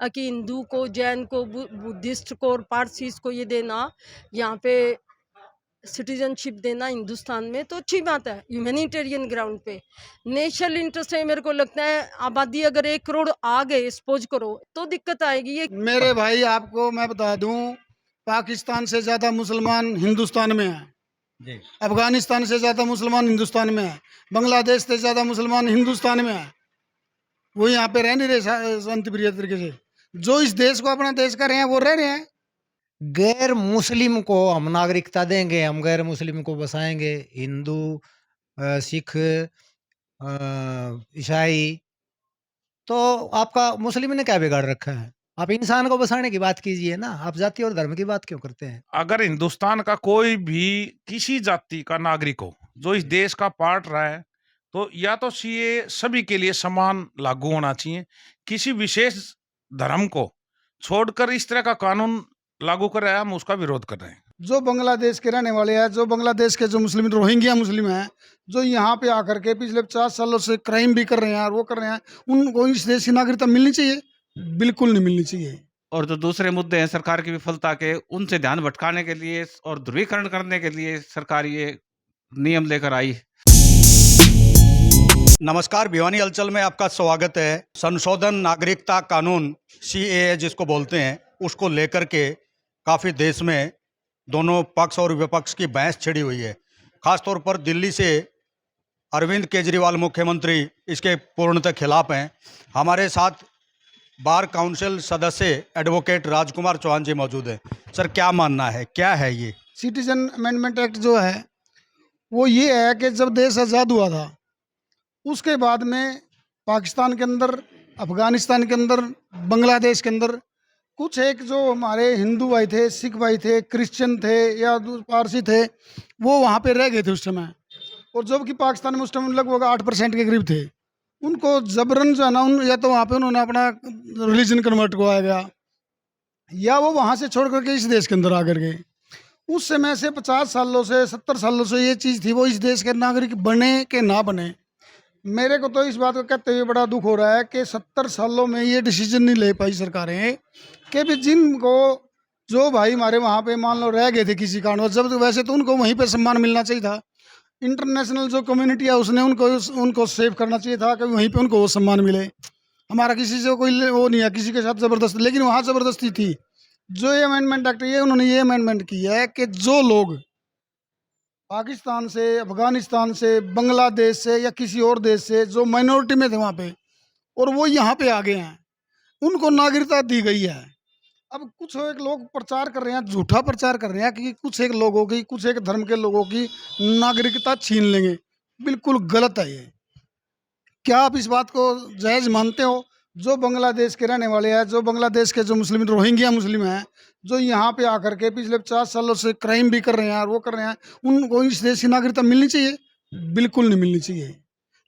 कि हिंदू को, जैन को, बुद्धिस्ट को और पारसीस को ये देना, यहाँ पे सिटीजनशिप देना हिंदुस्तान में, तो अच्छी बात है ह्यूमैनिटेरियन ग्राउंड पे। नेशनल इंटरेस्ट है, मेरे को लगता है आबादी अगर 1 करोड़ आ गए सपोज करो तो दिक्कत आएगी ये। मेरे भाई आपको मैं बता दूं, पाकिस्तान से ज्यादा मुसलमान हिंदुस्तान में है जी। अफगानिस्तान से ज्यादा मुसलमान हिंदुस्तान में है, बांग्लादेश से ज्यादा मुसलमान हिंदुस्तान में है। वो यहाँ पे रह नहीं रहे शांति प्रिय तरीके से। जो इस देश को अपना देश कर रहे हैं वो रह रहे हैं। गैर मुस्लिम को हम नागरिकता देंगे, हम गैर मुस्लिम को बसाएंगे, हिंदू, सिख, ईसाई, तो आपका मुस्लिम ने क्या बिगाड़ रखा है? आप इंसान को बसाने की बात कीजिए ना, आप जाति और धर्म की बात क्यों करते हैं? अगर हिंदुस्तान का कोई भी किसी जाति का नागरिक हो जो इस देश का पार्ट रहा है, तो या तो सीए सभी के लिए समान लागू होना चाहिए। किसी विशेष धर्म को छोड़कर इस तरह का कानून लागू कर रहा है, हम उसका विरोध कर रहे हैं। जो बांग्लादेश के रहने वाले हैं, जो बांग्लादेश के जो मुस्लिम रोहिंग्या मुस्लिम हैं, जो यहाँ पे आकर के पिछले 50 सालों से क्राइम भी कर रहे हैं और वो कर रहे हैं, उनको इस देश की नागरिकता मिलनी चाहिए? बिल्कुल नहीं मिलनी चाहिए। और जो दूसरे मुद्दे हैं सरकार की विफलता के, उनसे ध्यान भटकाने के लिए और ध्रुवीकरण करने के लिए सरकार ये नियम लेकर आई। नमस्कार, भिवानी हलचल में आपका स्वागत है। संशोधन नागरिकता कानून सीएए जिसको बोलते हैं, उसको लेकर के काफ़ी देश में दोनों पक्ष और विपक्ष की बहस छिड़ी हुई है। खासतौर पर दिल्ली से अरविंद केजरीवाल मुख्यमंत्री इसके पूर्णतः खिलाफ हैं। हमारे साथ बार काउंसिल सदस्य एडवोकेट राजकुमार चौहान जी मौजूद हैं। सर, क्या मानना है, क्या है ये सिटीजन अमेंडमेंट एक्ट जो है वो ये है कि जब देश आज़ाद हुआ था उसके बाद में पाकिस्तान के अंदर, अफगानिस्तान के अंदर, बांग्लादेश के अंदर कुछ एक जो हमारे हिंदू भाई थे, सिख भाई थे, क्रिश्चियन थे या पारसी थे, वो वहाँ पे रह गए थे उस समय। और जबकि पाकिस्तान में उस टाइम लगभग 8% के करीब थे। उनको जबरन जो है ना, या तो वहाँ पे उन्होंने अपना रिलीजन कन्वर्ट करवाया गया, या वो वहाँ से छोड़ करके इस देश के अंदर आकर गए। उस समय से 50 सालों से 70 सालों से ये चीज़ थी, वो इस देश के नागरिक बने कि ना बने। मेरे को तो इस बात को कहते हुए बड़ा दुख हो रहा है कि 70 सालों में ये डिसीजन नहीं ले पाई सरकारें कि भी जिनको, जो भाई हमारे वहाँ पे मान लो रह गए थे किसी कारणवश, जब तो वैसे तो उनको वहीं पे सम्मान मिलना चाहिए था। इंटरनेशनल जो कम्युनिटी है उसने उनको सेव करना चाहिए था कि वहीं पे उनको वो सम्मान मिले। हमारा किसी से कोई वो नहीं है, किसी के साथ ज़बरदस्ती, लेकिन वहाँ ज़बरदस्ती थी। जो ये अमेंडमेंट एक्ट, ये उन्होंने ये अमेंडमेंट किया है कि जो लोग पाकिस्तान से, अफगानिस्तान से, बांग्लादेश से या किसी और देश से जो माइनॉरिटी में थे वहाँ पे, और वो यहाँ पे आ गए हैं, उनको नागरिकता दी गई है। अब कुछ एक लोग प्रचार कर रहे हैं, झूठा प्रचार कर रहे हैं कि कुछ एक लोगों की, कुछ एक धर्म के लोगों की नागरिकता छीन लेंगे। बिल्कुल गलत है ये। क्या आप इस बात को जायज़ मानते हो? जो बांग्लादेश के रहने वाले हैं, जो बांग्लादेश के जो मुस्लिम रोहिंग्या मुस्लिम हैं, जो यहाँ पे आकर के पिछले 50 सालों से क्राइम भी कर रहे हैं और वो कर रहे हैं, उनको इस देश की नागरिकता मिलनी चाहिए? बिल्कुल नहीं मिलनी चाहिए।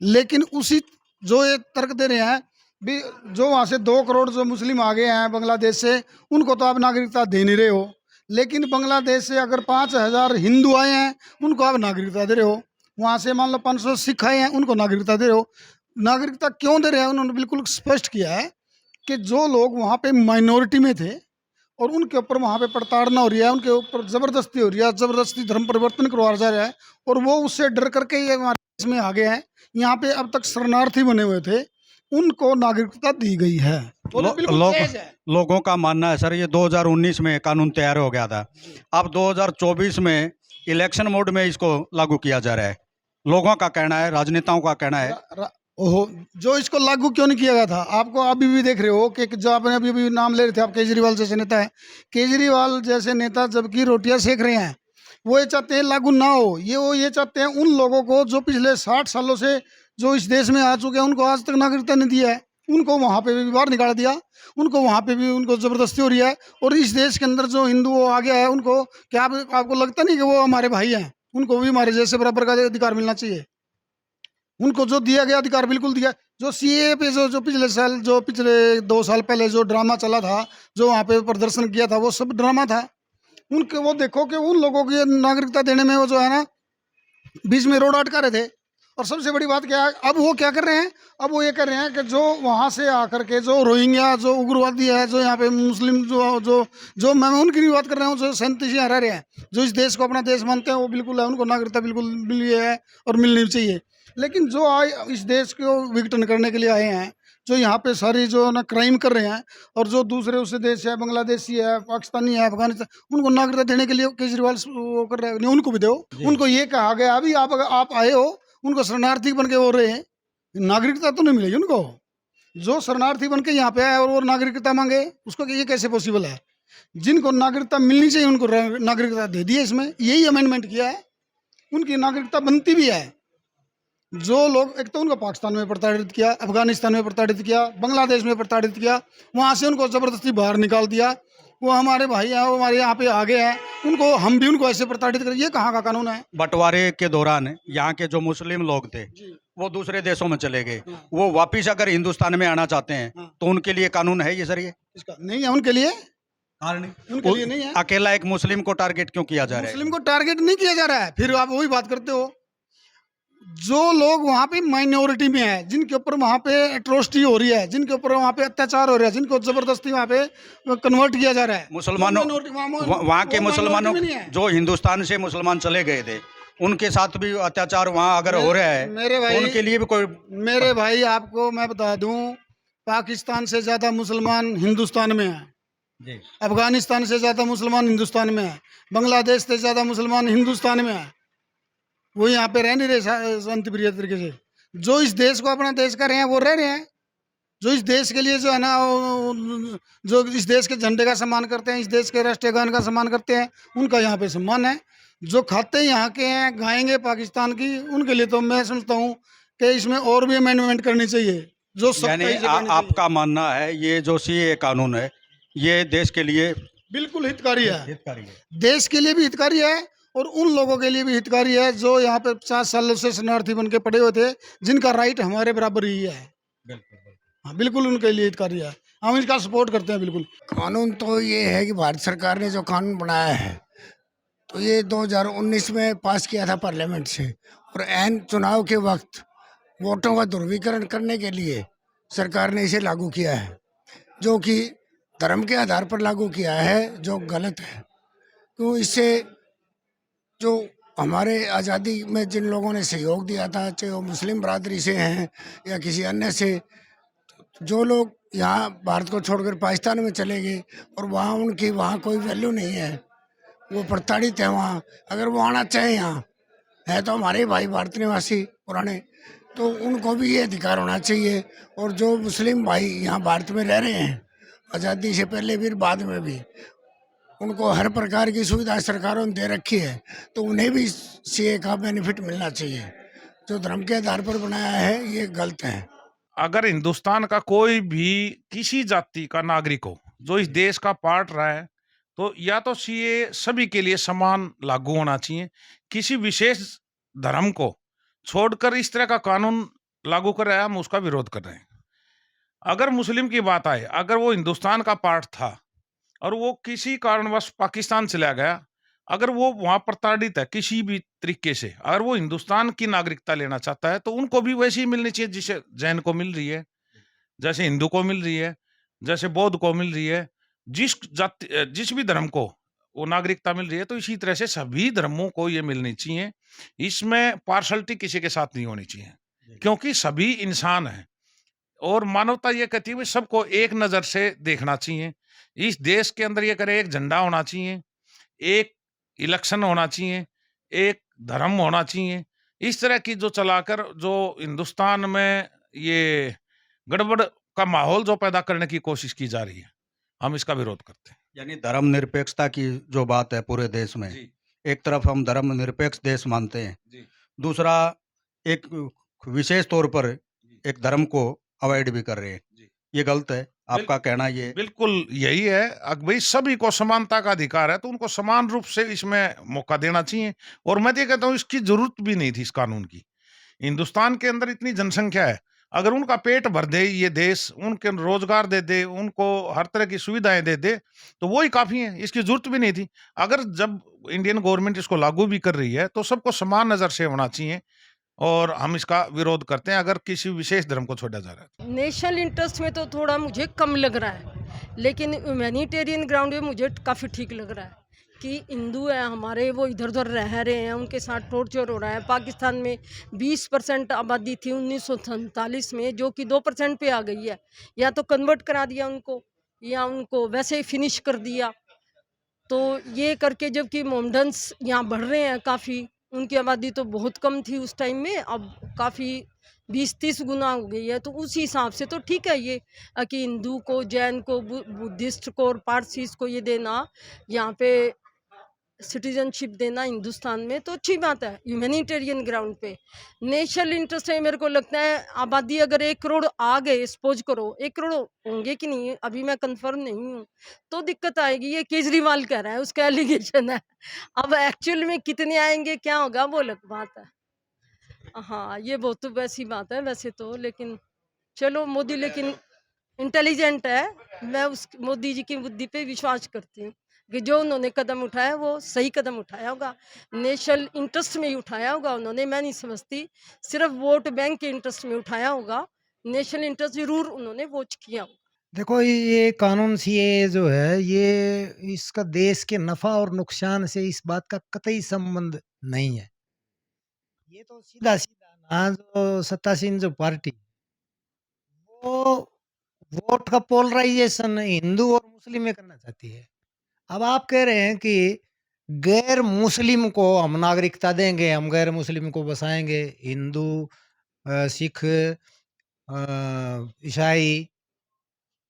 लेकिन उसी जो ये तर्क दे रहे हैं भी, जो वहाँ से 2 करोड़ जो मुस्लिम आ गए हैं बांग्लादेश से, उनको तो आप नागरिकता दे नहीं रहे हो। लेकिन बांग्लादेश से अगर 5,000 हिंदू आए हैं, उनको आप नागरिकता दे रहे हो। वहाँ से मान लो 500 सिख आए हैं, उनको नागरिकता दे रहे हो। नागरिकता क्यों दे रहे हैं? उन्होंने बिल्कुल स्पष्ट किया है कि जो लोग वहाँ पे माइनॉरिटी में थे और उनके ऊपर वहाँ पे प्रताड़ना हो रही है, उनके ऊपर ज़बरदस्ती हो रही है, ज़बरदस्ती धर्म परिवर्तन करवाया जा रहा है, और वो उससे डर करके ये हमारे देश में आ गए हैं। यहाँ पे अब तक शरणार्थी बने हुए थे, उनको नागरिकता दी गई है। लोगों का मानना है सर, ये 2019 में कानून तैयार हो गया था, अब 2024 में इलेक्शन मोड में इसको लागू किया जा रहा है। लोगों का कहना है, राजनेताओं का कहना है। ओहो, जो इसको लागू क्यों नहीं किया गया था? आपको अभी भी देख रहे हो कि जो आपने अभी भी नाम ले रहे थे, आप केजरीवाल जैसे नेता है, केजरीवाल जैसे नेता जबकि रोटियां सेक रहे हैं, वो ये चाहते हैं लागू ना हो। वो ये चाहते हैं उन लोगों को जो पिछले 60 सालों से जो इस देश में आ चुके हैं, उनको आज तक नागरिकता नहीं दिया है, उनको वहाँ पे भी बाहर निकाल दिया। उनको वहाँ पे भी उनको ज़बरदस्ती हो रही है। और इस देश के अंदर जो हिंदू आ गया है, उनको क्या आपको लगता नहीं कि वो हमारे भाई हैं? उनको भी हमारे जैसे बराबर का अधिकार मिलना चाहिए। उनको जो दिया गया अधिकार बिल्कुल दिया। जो सीए पे जो पिछले 2 साल पहले जो ड्रामा चला था, जो वहाँ पे प्रदर्शन किया था, वो सब ड्रामा था। वो देखो कि उन लोगों की नागरिकता देने में वो जो है ना, बीच में रोड अटका रहे थे, और सबसे बड़ी बात क्या है, अब वो क्या कर रहे हैं, अब वो ये कर रहे हैं कि जो वहाँ से आकर के जो रोहिंग्या जो उग्रवादी है, जो यहाँ पे मुस्लिम जो जो जो मैं उनकी भी बात कर रहा हूँ, जो 37 यहाँ रह रहे हैं, जो इस देश को अपना देश मानते हैं, वो बिल्कुल है, उनको नागरिकता बिल्कुल मिली है और मिलनी चाहिए। लेकिन जो आए इस देश को विघटन करने के लिए आए हैं, जो यहाँ पे सारी जो ना क्राइम कर रहे हैं, और जो दूसरे उससे देश है, बांग्लादेशी है, पाकिस्तानी है, अफगानिस्तान, उनको नागरिकता देने के लिए केजरीवाल वो कर रहे हैं, नहीं उनको भी दो। उनको ये कहा गया अभी आप आए हो, उनको शरणार्थी बन के हो रहे हैं, नागरिकता तो नहीं मिलेगी उनको। जो शरणार्थी बन के यहाँ पे आए और वो नागरिकता मांगे, उसको ये कैसे पॉसिबल है? जिनको नागरिकता मिलनी चाहिए उनको नागरिकता दे दी है, इसमें यही अमेंडमेंट किया है, उनकी नागरिकता बनती भी है। जो लोग, एक तो उनको पाकिस्तान में प्रताड़ित किया, अफगानिस्तान में प्रताड़ित किया, बांग्लादेश में प्रताड़ित किया, वहाँ से उनको ज़बरदस्ती बाहर निकाल दिया, वो हमारे भाई हैं, वो हमारे यहाँ पे आ गए हैं, उनको हम भी उनको ऐसे प्रताड़ित करें, ये कहाँ का कानून है? बंटवारे के दौरान यहाँ के जो मुस्लिम लोग थे वो दूसरे देशों में चले गए, वो वापिस अगर हिंदुस्तान में आना चाहते हैं तो उनके लिए कानून है ये सर? ये इसका नहीं है उनके लिए, उनके लिए नहीं है। अकेला एक मुस्लिम को टारगेट क्यों किया जा रहा है? मुस्लिम को टारगेट नहीं किया जा रहा है। फिर आप वही बात करते हो, जो लोग वहाँ पे माइनॉरिटी में है, जिनके ऊपर वहाँ पे एट्रोसिटी हो रही है, जिनके ऊपर वहाँ पे अत्याचार हो रहा है, जिनको जबरदस्ती वहाँ पे कन्वर्ट किया जा रहा है, मुसलमानों, वहाँ के मुसलमानों जो हिंदुस्तान से मुसलमान चले गए थे, उनके साथ भी अत्याचार वहाँ अगर हो रहा है मेरे भाई, तो उनके लिए भी कोई? मेरे भाई आपको मैं बता दूं, पाकिस्तान से ज्यादा मुसलमान हिंदुस्तान में है, अफगानिस्तान से ज्यादा मुसलमान हिंदुस्तान में है, बांग्लादेश से ज्यादा मुसलमान हिंदुस्तान में है। वो यहाँ पे रह नहीं रहे शांतिप्रिय तरीके से। जो इस देश को अपना देश कर रहे हैं वो रह रहे हैं, जो इस देश के लिए जो है ना, जो इस देश के झंडे का सम्मान करते हैं, इस देश के राष्ट्रीय गान का सम्मान करते हैं, उनका यहाँ पे सम्मान है। जो खाते यहाँ के हैं, गाएंगे पाकिस्तान की, उनके लिए तो मैं समझता हूँ कि इसमें और भी अमेंडमेंट करनी चाहिए। जो यानी आपका मानना है ये जो सीए कानून है ये देश के लिए बिल्कुल हितकारी है, देश के लिए भी हितकारी है और उन लोगों के लिए भी हितकारी है जो यहाँ पे 50 सालों से शरणार्थी बन के पड़े हुए थे, जिनका राइट हमारे बराबर ही है। हाँ, बिल्कुल उनके लिए हितकारी है, हम इसका सपोर्ट करते हैं। बिल्कुल कानून तो ये है कि भारत सरकार ने जो कानून बनाया है तो ये 2019 में पास किया था पार्लियामेंट से, और ऐन चुनाव के वक्त वोटों का ध्रुवीकरण करने के लिए सरकार ने इसे लागू किया है, जो कि धर्म के आधार पर लागू किया है, जो गलत है। तो इससे जो हमारे आज़ादी में जिन लोगों ने सहयोग दिया था, चाहे वो मुस्लिम बरादरी से हैं या किसी अन्य से, जो लोग यहाँ भारत को छोड़कर पाकिस्तान में चले गए और वहाँ उनकी वहाँ कोई वैल्यू नहीं है, वो प्रताड़ित है वहाँ, अगर वो आना चाहे यहाँ है तो हमारे भाई भारत निवासी पुराने, तो उनको भी ये अधिकार होना चाहिए। और जो मुस्लिम भाई यहाँ भारत में रह रहे हैं आज़ादी से पहले भी बाद में भी, उनको हर प्रकार की सुविधा सरकारों ने दे रखी है, तो उन्हें भी सीए का बेनिफिट मिलना चाहिए। जो धर्म के आधार पर बनाया है ये गलत है। अगर हिंदुस्तान का कोई भी किसी जाति का नागरिक हो जो इस देश का पार्ट रहा है, तो या तो सीए सभी के लिए समान लागू होना चाहिए। किसी विशेष धर्म को छोड़कर इस तरह का कानून लागू कर रहा है, हम उसका विरोध कर रहे हैं। अगर मुस्लिम की बात आए, अगर वो हिंदुस्तान का पार्ट था और वो किसी कारणवश पाकिस्तान चला गया, अगर वो वहां प्रताड़ित है किसी भी तरीके से, अगर वो हिंदुस्तान की नागरिकता लेना चाहता है तो उनको भी वैसी ही मिलनी चाहिए जिसे जैन को मिल रही है, जैसे हिंदू को मिल रही है, जैसे बौद्ध को मिल रही है। जिस जाति जिस भी धर्म को वो नागरिकता मिल रही है, तो इसी तरह से सभी धर्मों को ये मिलनी चाहिए। इसमें पार्शलिटी किसी के साथ नहीं होनी चाहिए, क्योंकि सभी इंसान हैं और मानवता ये कहती है सबको एक नजर से देखना चाहिए। इस देश के अंदर ये करे, एक झंडा होना चाहिए, एक इलेक्शन होना चाहिए, एक धर्म होना चाहिए। इस तरह की जो चलाकर जो हिंदुस्तान में ये गड़बड़ का माहौल जो पैदा करने की कोशिश की जा रही है, हम इसका विरोध करते हैं। यानी धर्मनिरपेक्षता की जो बात है पूरे देश में, एक तरफ हम धर्मनिरपेक्ष देश मानते हैं, दूसरा एक विशेष तौर पर एक धर्म को अवॉइड भी कर रहे हैं, ये गलत है। आपका कहना ये? बिल्कुल यही है। भाई सभी को समानता का अधिकार है, तो उनको समान रूप से इसमें मौका देना चाहिए। और मैं ये कहता हूँ इसकी जरूरत भी नहीं थी इस कानून की। हिंदुस्तान के अंदर इतनी जनसंख्या है, अगर उनका पेट भर दे ये देश, उनके रोजगार दे दे, उनको हर तरह की सुविधाएं दे दे, तो वही काफी है, इसकी जरूरत भी नहीं थी। अगर जब इंडियन गवर्नमेंट इसको लागू भी कर रही है तो सबको समान नजर से होना चाहिए। और हम इसका विरोध करते हैं अगर किसी विशेष धर्म को छोड़ा जा रहा है। नेशनल इंटरेस्ट में तो थोड़ा मुझे कम लग रहा है, लेकिन ह्यूमैनिटेरियन ग्राउंड में मुझे काफ़ी ठीक लग रहा है कि हिंदू हैं हमारे, वो इधर उधर रह रहे हैं, उनके साथ टॉर्चर हो रहा है। पाकिस्तान में 20% आबादी थी 1947 में, जो कि 2% पे आ गई है। या तो कन्वर्ट करा दिया उनको, या उनको वैसे ही फिनिश कर दिया। तो ये करके जबकि मोमडन्स यहाँ बढ़ रहे हैं काफ़ी, उनकी आबादी तो बहुत कम थी उस टाइम में, अब काफ़ी 20-30 गुना हो गई है। तो उस हिसाब से तो ठीक है ये कि हिंदू को, जैन को, बुद्धिस्ट को और पारसीस को ये देना, यहाँ पे सिटीजनशिप देना हिंदुस्तान में, तो अच्छी बात है ह्यूमैनिटेरियन ग्राउंड पे। नेशनल इंटरेस्ट है, मेरे को लगता है आबादी अगर 1 करोड़ आ गए, सपोज करो 1 करोड़ होंगे कि नहीं, अभी मैं कंफर्म नहीं हूँ, तो दिक्कत आएगी। ये केजरीवाल कह रहा है, उसका एलिगेशन है। अब एक्चुअल में कितने आएंगे, क्या होगा, वो अलग बात है। हाँ, ये बहुत तो वैसी बात है वैसे तो, लेकिन चलो मोदी लेकिन इंटेलिजेंट है। मैं उस मोदी जी की बुद्धि पे विश्वास करती हूँ कि जो उन्होंने कदम उठाया वो सही कदम उठाया होगा, नेशनल इंटरेस्ट में ही उठाया होगा उन्होंने। मैं नहीं समझती सिर्फ वोट बैंक के इंटरेस्ट में उठाया होगा, नेशनल इंटरेस्ट जरूर उन्होंने वोच किया होगा। देखो ये कानून सीएए जो है, ये इसका देश के नफा और नुकसान से इस बात का कतई संबंध नहीं है। ये तो सीधा सीधा ना, जो सत्तासीन जो पार्टी, वो वोट का पोलराइजेशन हिंदू और मुस्लिम में करना चाहती है। अब आप कह रहे हैं कि गैर मुस्लिम को हम नागरिकता देंगे, हम गैर मुस्लिम को बसाएंगे, हिंदू, सिख, ईसाई,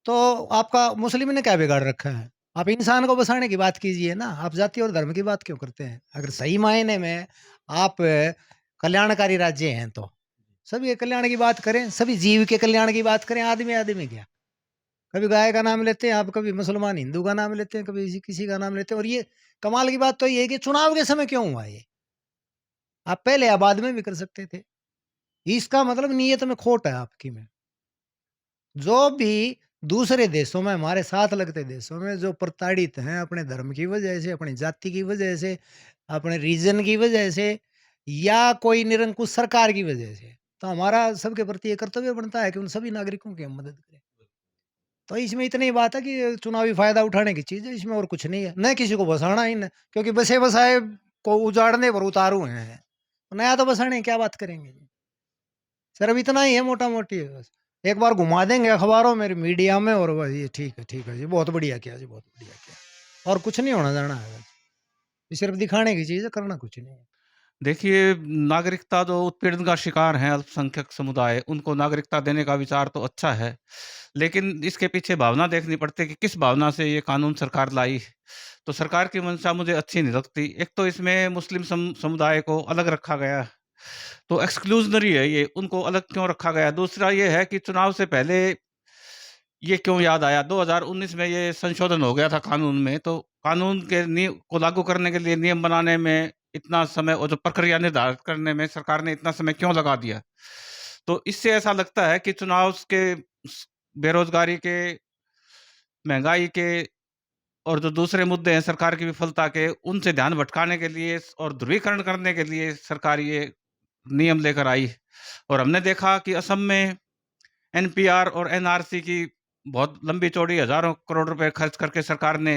तो आपका मुस्लिम ने क्या बिगाड़ रखा है? आप इंसान को बसाने की बात कीजिए ना, आप जाति और धर्म की बात क्यों करते हैं? अगर सही मायने में आप कल्याणकारी राज्य हैं तो सभी के कल्याण की बात करें, सभी जीव के कल्याण की बात करें। आदमी क्या, कभी गाय का नाम लेते हैं आप, कभी मुसलमान हिंदू का नाम लेते हैं, कभी किसी का नाम लेते हैं। और ये कमाल की बात तो ये है कि चुनाव के समय क्यों हुआ ये? आप पहले या बाद में भी कर सकते थे। इसका मतलब नीयत में खोट है आपकी में। जो भी दूसरे देशों में, हमारे साथ लगते देशों में जो प्रताड़ित हैं अपने धर्म की वजह से, अपनी जाति की वजह से, अपने रीजन की वजह से, या कोई निरंकुश सरकार की वजह से, तो हमारा सबके प्रति ये कर्तव्य बनता है कि उन सभी नागरिकों की हम मदद करें। तो इसमें इतनी ही बात है कि चुनावी फायदा उठाने की चीज है, इसमें और कुछ नहीं है। न किसी को बसाना ही न, क्योंकि बसे बसाए को उजाड़ने पर उतारू हैं, नया तो बसाने की क्या बात करेंगे। सिर्फ इतना ही है, मोटा मोटी है बस। एक बार घुमा देंगे अखबारों में, मीडिया में, और बस ये ठीक है जी, बहुत बढ़िया किया जी, बहुत बढ़िया किया, और कुछ नहीं होना जाना है। ये सिर्फ दिखाने की चीज है, करना कुछ नहीं है। देखिए, नागरिकता जो उत्पीड़न का शिकार हैं अल्पसंख्यक समुदाय, उनको नागरिकता देने का विचार तो अच्छा है, लेकिन इसके पीछे भावना देखनी पड़ती है कि किस भावना से ये कानून सरकार लाई। तो सरकार की मंशा मुझे अच्छी नहीं लगती। एक तो इसमें मुस्लिम समुदाय को अलग रखा गया, तो एक्सक्लूजनरी है ये, उनको अलग क्यों रखा गया। दूसरा ये है कि चुनाव से पहले ये क्यों याद आया, 2019 में ये संशोधन हो गया था कानून में, तो कानून के को लागू करने के लिए नियम बनाने में इतना समय, और जो प्रक्रिया निर्धारित करने में सरकार ने इतना समय क्यों लगा दिया। तो इससे ऐसा लगता है कि चुनाव के बेरोजगारी के, महंगाई के, और जो दूसरे मुद्दे हैं सरकार की विफलता के, उनसे ध्यान भटकाने के लिए और ध्रुवीकरण करने के लिए सरकार ये नियम लेकर आई। और हमने देखा कि असम में एनपीआर और एनआरसी की बहुत लंबी चौड़ी हजारों करोड़ रुपए खर्च करके सरकार ने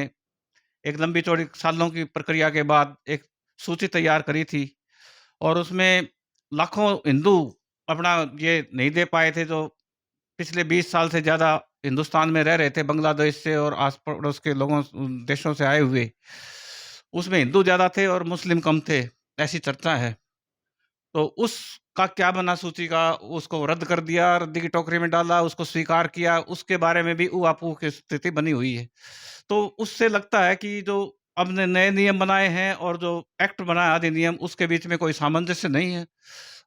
एक लंबी चौड़ी सालों की प्रक्रिया के बाद एक सूची तैयार करी थी, और उसमें लाखों हिंदू अपना ये नहीं दे पाए थे, जो पिछले 20 साल से ज़्यादा हिंदुस्तान में रह रहे थे, बांग्लादेश से और आस पड़ोस के लोगों देशों से आए हुए। उसमें हिंदू ज़्यादा थे और मुस्लिम कम थे, ऐसी चर्चा है। तो उसका क्या बना सूची का, उसको रद्द कर दिया, रद्दी की टोकरी में डाला, उसको स्वीकार किया, उसके बारे में भी ऊहापोह की स्थिति बनी हुई है। तो उससे लगता है कि जो अब नए नियम बनाए हैं और जो एक्ट बनाया अधिनियम, उसके बीच में कोई सामंजस्य नहीं है,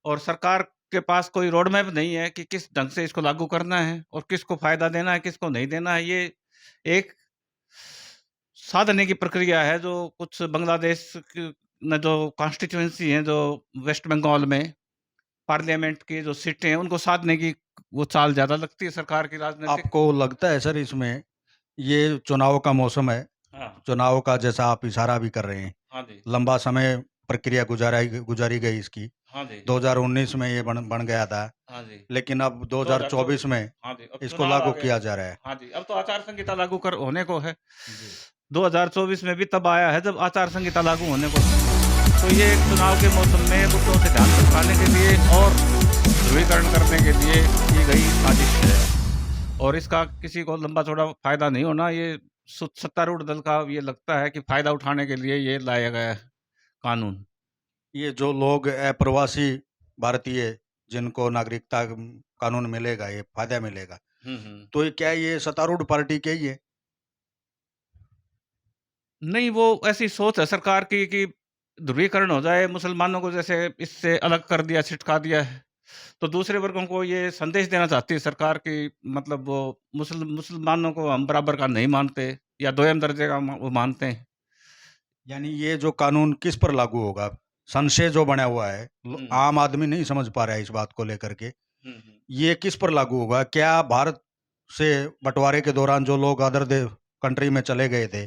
और सरकार के पास कोई रोड मैप नहीं है कि किस ढंग से इसको लागू करना है और किसको फायदा देना है, किसको नहीं देना है। ये एक साधने की प्रक्रिया है, जो कुछ बांग्लादेश में जो कॉन्स्टिट्यूएंसी है, जो वेस्ट बंगाल में पार्लियामेंट की जो सीटें हैं, उनको साधने की वो चाल ज्यादा लगती है सरकार की राजनीतिक। आपको लगता है सर इसमें, ये चुनाव का मौसम है, हाँ, चुनाव का जैसा आप इशारा भी कर रहे हैं, हाँ जी, लंबा समय प्रक्रिया गुजारी गई इसकी, हाँ जी। 2019 में ये बन गया था, हाँ जी। लेकिन अब 2024 में हाँ जी, अब इसको चुनाव आ लागू गए। किया जा रहा है। हाँ जी, अब तो आचार संहिता लागू कर होने को है। 2024 में भी तब आया है जब आचार संहिता लागू होने को है। तो ये एक चुनाव के मौसम में मुद्दों से ध्यान भटकाने के लिए और ध्रुवीकरण करने के लिए की गई साजिश है और इसका किसी को लंबा चौड़ा फायदा नहीं होना। ये सत्तारूढ़ दल का ये लगता है कि फायदा उठाने के लिए ये लाया गया है कानून। ये जो लोग अप्रवासी भारतीय जिनको नागरिकता कानून मिलेगा, ये फायदा मिलेगा, तो ये क्या ये सत्तारूढ़ पार्टी के ही है? नहीं, वो ऐसी सोच है सरकार की कि ध्रुवीकरण हो जाए, मुसलमानों को जैसे इससे अलग कर दिया, छिटका दिया है, तो दूसरे वर्गों को ये संदेश देना चाहती है सरकार कि मतलब वो मुसलमानों को हम बराबर का नहीं मानते या दोयम दर्जे का वो मानते हैं। यानी ये जो कानून किस पर लागू होगा? संशय जो बना हुआ है, आम आदमी नहीं समझ पा रहा है इस बात को लेकर के। ये किस पर लागू होगा? क्या भारत से बंटवारे के दौरान जो लोग अदर कंट्री में चले गए थे,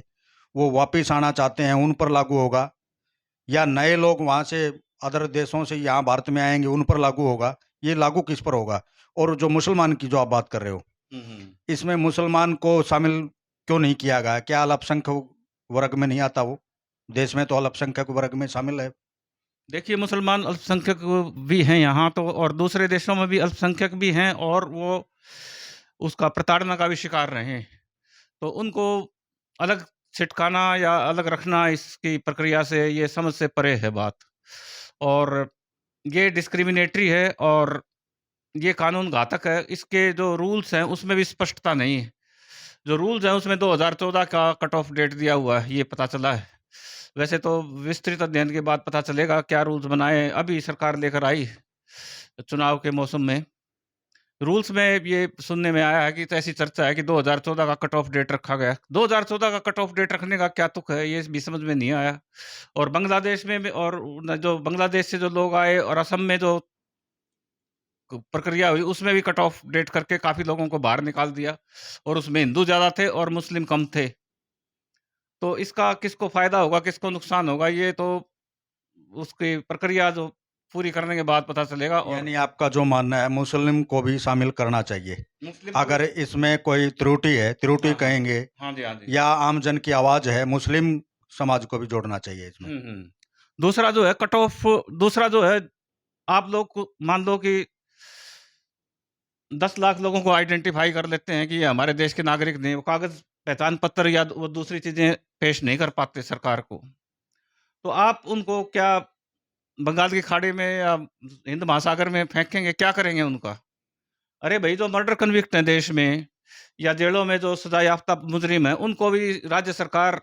वो वापिस आना चाहते हैं, उन पर लागू होगा? या नए लोग वहाँ से अदर देशों से यहाँ भारत में आएंगे, उन पर लागू होगा? ये लागू किस पर होगा? और जो मुसलमान की जो आप बात कर रहे हो, इसमें मुसलमान को शामिल क्यों नहीं किया गया? क्या अल्पसंख्यक वर्ग में नहीं आता वो? देश में तो अल्पसंख्यक वर्ग में शामिल है। देखिए, मुसलमान अल्पसंख्यक भी हैं यहाँ तो और दूसरे देशों में भी अल्पसंख्यक भी हैं और वो उसका प्रताड़ना का भी शिकार रहे हैं। तो उनको अलग छिटकाना या अलग रखना इसकी प्रक्रिया से ये समझ से परे है बात। और ये डिस्क्रिमिनेटरी है और ये कानून घातक है। इसके जो रूल्स हैं उसमें भी स्पष्टता नहीं है। जो रूल्स हैं उसमें 2014 का कट ऑफ डेट दिया हुआ है, ये पता चला है। वैसे तो विस्तृत अध्ययन के बाद पता चलेगा क्या रूल्स बनाए, अभी सरकार लेकर आई है चुनाव के मौसम में। रूल्स में ये सुनने में आया है कि तो ऐसी चर्चा है कि 2014 का कट ऑफ डेट रखा गया है। 2014 का कट ऑफ डेट रखने का क्या तुक है, ये भी समझ में नहीं आया। और बांग्लादेश में भी और जो बांग्लादेश से जो लोग आए और असम में जो प्रक्रिया हुई उसमें भी कट ऑफ डेट करके काफ़ी लोगों को बाहर निकाल दिया और उसमें हिंदू ज़्यादा थे और मुस्लिम कम थे। तो इसका किसको फ़ायदा होगा, किसको नुकसान होगा, ये तो उसकी प्रक्रिया जो पूरी करने के बाद पता चलेगा। और यानी आपका जो मानना है मुस्लिम को भी शामिल करना चाहिए, मुस्लिम अगर इसमें कोई त्रुटि है, त्रुटि हाँ, कहेंगे, हाँ जी, हाँ जी। या आम जन की आवाज है, मुस्लिम समाज को भी जोड़ना चाहिए इसमें। दूसरा जो है कट ऑफ, दूसरा जो है आप लोग को मान लो कि 10 लाख लोगों को आइडेंटिफाई कर लेते हैं कि ये हमारे देश के नागरिक नहीं, वो कागज पहचान पत्र या वो दूसरी चीजें पेश नहीं कर पाते सरकार को, तो आप उनको क्या बंगाल की खाड़ी में या हिंद महासागर में फेंकेंगे? क्या करेंगे उनका? अरे भाई, जो मर्डर कन्विक्ट हैं देश में या जेलों में जो सजा याफ्ता मुजरिम है, उनको भी राज्य सरकार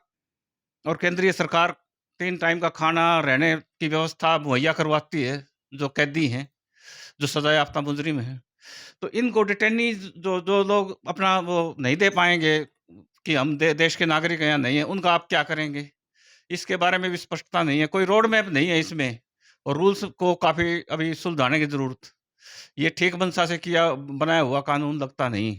और केंद्रीय सरकार 3 टाइम का खाना, रहने की व्यवस्था मुहैया करवाती है, जो कैदी हैं, जो सजा याफ्ता मुजरिम हैं। तो इनको डिटेनीज जो जो लोग अपना वो नहीं दे पाएँगे कि हम देश के नागरिक हैं या नहीं है, उनका आप क्या करेंगे? इसके बारे में भी स्पष्टता नहीं है, कोई रोड मैप नहीं है इसमें और रूल्स को काफ़ी अभी सुलझाने की ज़रूरत। ये ठीक मंशा से किया बनाया हुआ कानून लगता नहीं।